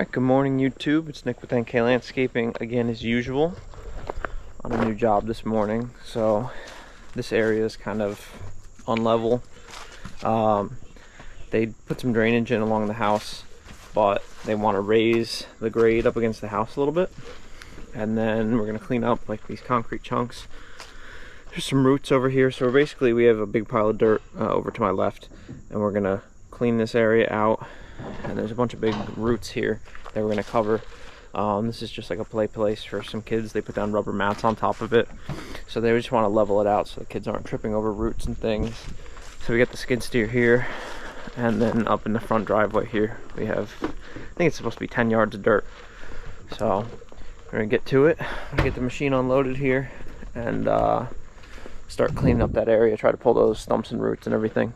Alright, good morning YouTube. It's Nick with NK Landscaping again as usual on a new job this morning. So this area is kind of unlevel. They put some drainage in along the house, but they want to raise the grade up against the house a little bit. And then we're going to clean up like these concrete chunks. There's some roots over here, so we have a big pile of dirt over to my left, and we're going to clean this area out. And there's a bunch of big roots here that we're going to cover. This is just like a play place for some kids. They put down rubber mats on top of it, so they just want to level it out so the kids aren't tripping over roots and things. So we got the skid steer here, and then up in the front driveway here we have, I think it's supposed to be 10 yards of dirt. So we're going to get to it. I'm gonna get the machine unloaded here and start cleaning up that area, try to pull those stumps and roots and everything.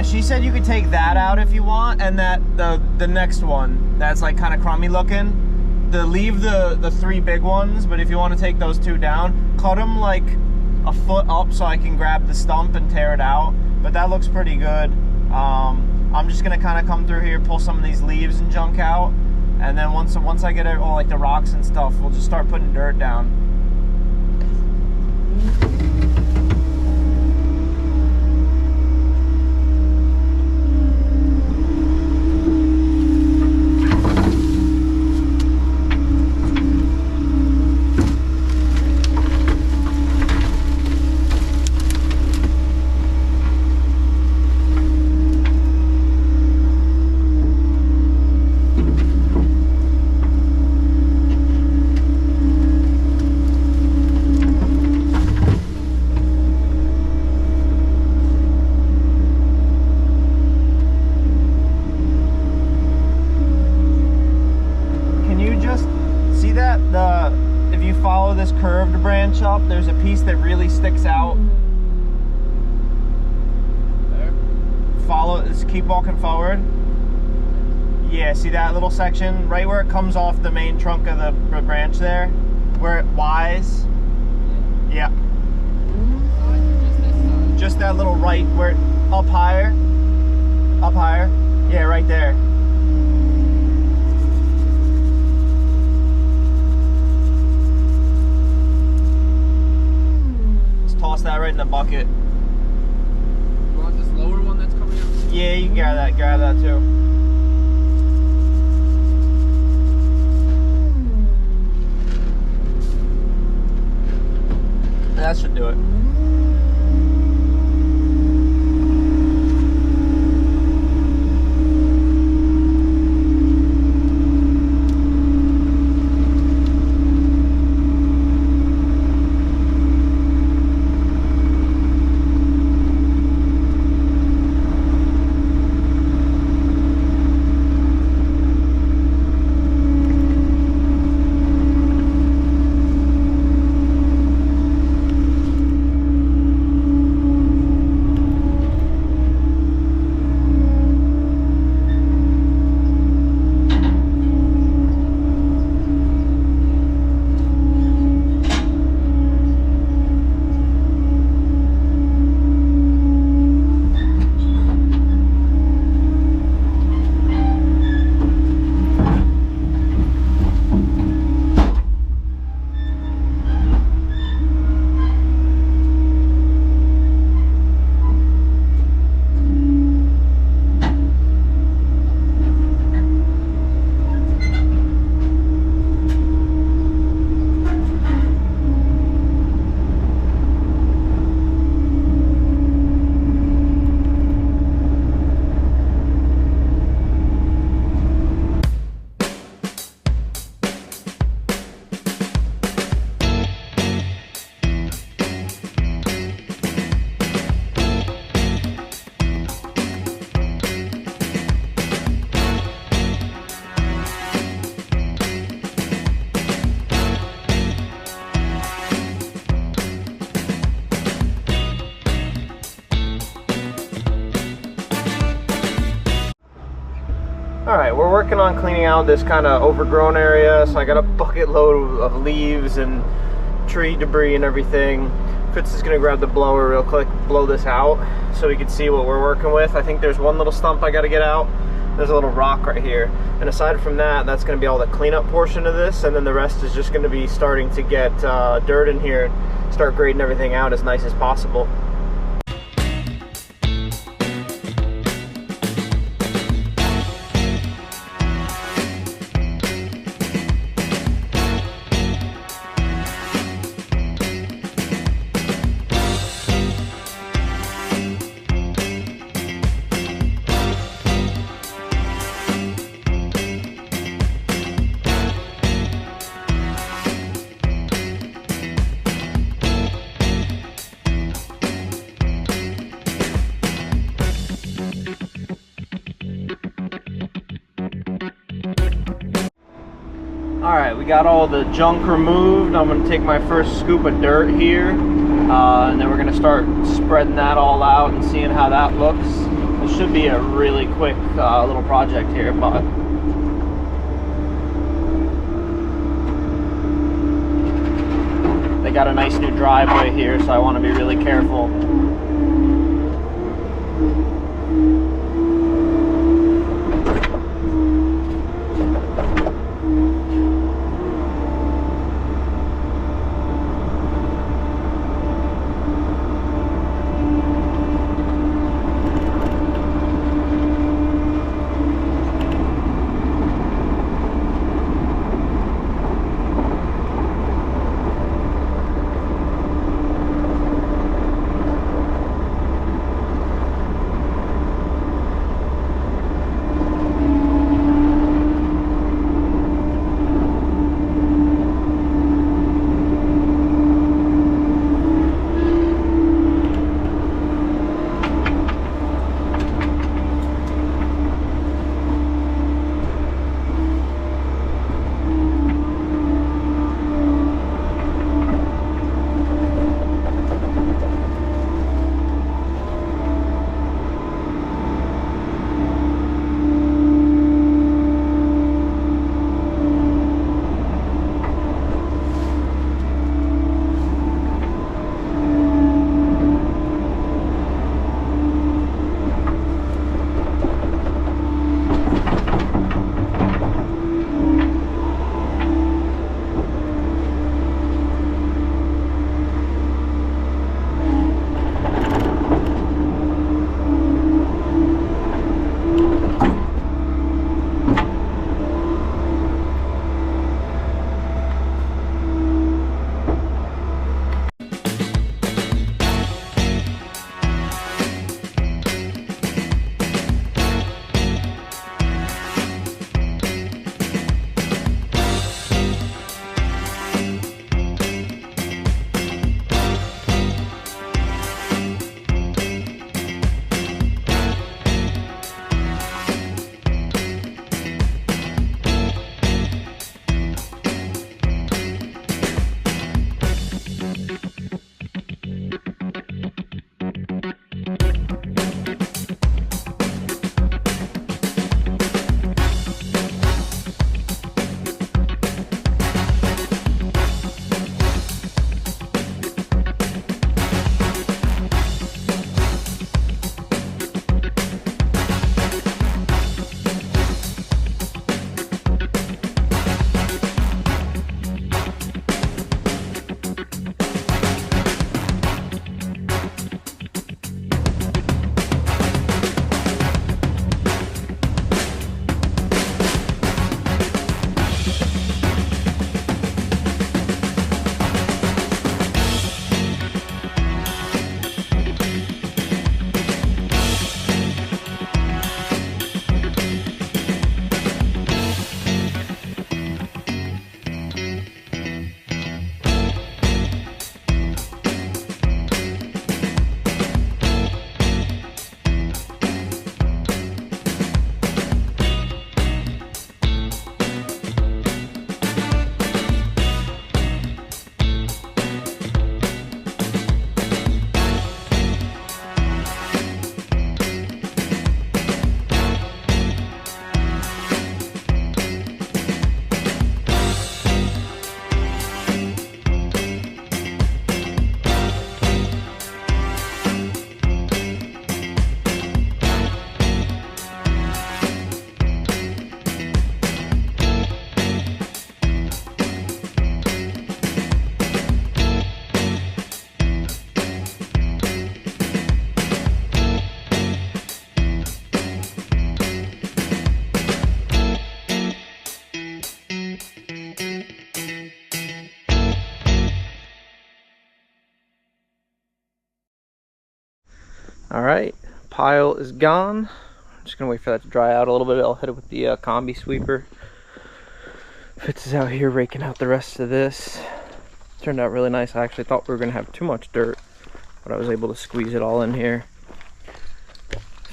She said you could take that out if you want, and that the next one that's like kind of crummy looking, leave the three big ones, but if you want to take those two down, cut them like a foot up so I can grab the stump and tear it out. But that looks pretty good. I'm just gonna kind of come through here, pull some of these leaves and junk out, and then once I get all like the rocks and stuff, we'll just start putting dirt down. If you follow this curved branch up, there's a piece that really sticks out. There. Just keep walking forward. Yeah, see that little section right where it comes off the main trunk of the branch there, where it Y's. Yeah. Just that little right where up higher. you can grab that too. That should do it. Alright, we're working on cleaning out this kind of overgrown area, so I got a bucket load of leaves and tree debris and everything. Fitz is going to grab the blower real quick, blow this out so we can see what we're working with. I think there's one little stump I got to get out. There's a little rock right here. And aside from that, that's going to be all the cleanup portion of this, and then the rest is just going to be starting to get dirt in here, start grading everything out as nice as possible. Alright, we got all the junk removed. I'm going to take my first scoop of dirt here, and then we're going to start spreading that all out and seeing how that looks. It should be a really quick little project here, but they got a nice new driveway here, so I want to be really careful. pile is gone. I'm just gonna wait for that to dry out a little bit. I'll hit it with the combi sweeper. Fitz is out here raking out the rest of this. Turned out really nice. I actually thought we were gonna have too much dirt, but I was able to squeeze it all in here.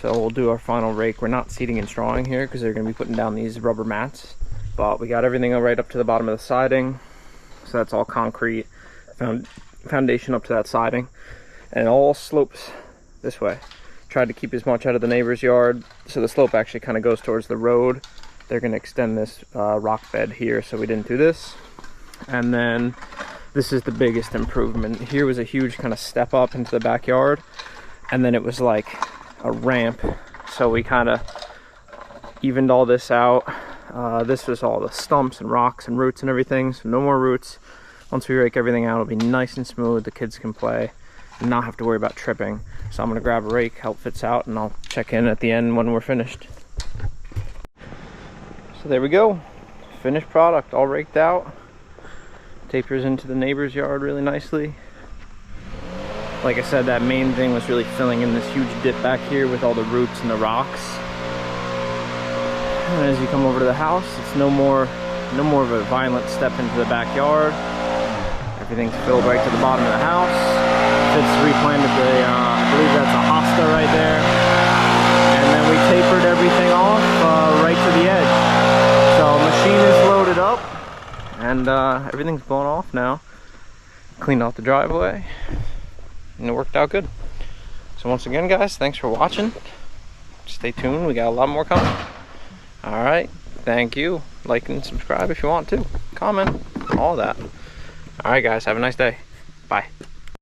So we'll do our final rake. We're not seeding and strawing here because they're gonna be putting down these rubber mats, but we got everything right up to the bottom of the siding. So that's all concrete, foundation up to that siding, and it all slopes this way. Tried to keep as much out of the neighbor's yard, so the slope actually kind of goes towards the road. They're gonna extend this rock bed here, so we didn't do this. And then this is the biggest improvement. Here was a huge kind of step up into the backyard, and then it was like a ramp, so we kind of evened all this out. This was all the stumps and rocks and roots and everything, so no more roots. Once we rake everything out, it'll be nice and smooth. The kids can play and not have to worry about tripping. So I'm gonna grab a rake, help Fitz out, and I'll check in at the end when we're finished. So there we go, finished product, all raked out. Tapers into the neighbor's yard really nicely. Like I said, that main thing was really filling in this huge dip back here with all the roots and the rocks. And as you come over to the house, it's no more of a violent step into the backyard. Everything's filled right to the bottom of the house. Fitz replanted I believe that's a hosta right there. And then we tapered everything off right to the edge. So machine is loaded up, and everything's blown off now. Cleaned off the driveway, and it worked out good. So once again, guys, thanks for watching. Stay tuned, we got a lot more coming. All right, thank you. Like and subscribe if you want to. Comment, all that. All right, guys, have a nice day. Bye.